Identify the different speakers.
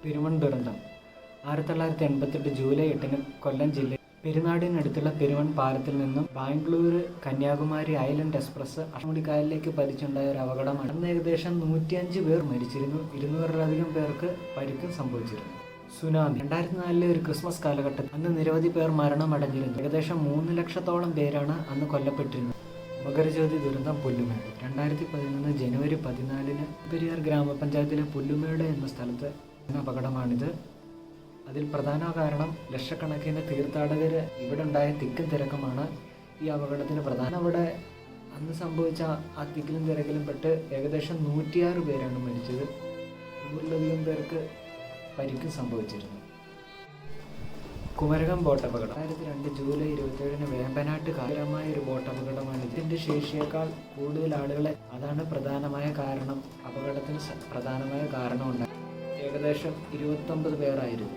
Speaker 1: പെരുമൺ ദുരന്തം 1988 ജൂലൈ 8 കൊല്ലം ജില്ലയിൽ പെരുനാടിനടുത്തുള്ള പെരുമൺ പാലത്തിൽ നിന്നും ബാംഗ്ലൂർ കന്യാകുമാരി ഐലൻഡ് എക്സ്പ്രസ് അഷ്ടമുടിക്കായലിലേക്ക് പതിച്ചുണ്ടായ ഒരു അപകടമാണ്. അന്ന് ഏകദേശം 105 പേർ മരിച്ചിരുന്നു. 200-ലധികം പേർക്ക് പരിക്കും സംഭവിച്ചിരുന്നു. സുനാമി 2004 ഒരു ക്രിസ്മസ് കാലഘട്ടത്തിൽ അന്ന് നിരവധി പേർ മരണമടഞ്ഞിരുന്നു. ഏകദേശം 3 ലക്ഷത്തോളം പേരാണ് അന്ന് കൊല്ലപ്പെട്ടിരുന്നത്. മകരജ്യോതി ദുരന്തം പുല്ലുമേട് 2011 ജനുവരി 14 പെരിയാർ ഗ്രാമപഞ്ചായത്തിലെ പുല്ലുമേട് എന്ന സ്ഥലത്ത് അപകടമാണിത്. അതിൽ പ്രധാന കാരണം ലക്ഷക്കണക്കിന് തീർത്ഥാടകർ ഇവിടെ ഉണ്ടായ തിക്കും തിരക്കുമാണ് ഈ അപകടത്തിന് പ്രധാനം. അവിടെ അന്ന് സംഭവിച്ച ആ തിക്കിലും തിരക്കിലും പെട്ട് ഏകദേശം 106 പേരാണ് മരിച്ചത്. 100-ലധികം പേർക്ക് പരിക്കും സംഭവിച്ചിരുന്നു. കുമരകം ബോട്ട് അപകടം 2002 ജൂലൈ 27 വേമ്പനാട്ട് കാലമായ ഒരു ബോട്ട് അപകടമാണ്. ഇതിൻ്റെ ശേഷിയേക്കാൾ കൂടുതൽ ആളുകളെ അതാണ് പ്രധാനമായ കാരണം. അപകടത്തിന് പ്രധാനമായ കാരണം ഉണ്ടായി. ഏകദേശം 29 പേരായിരുന്നു.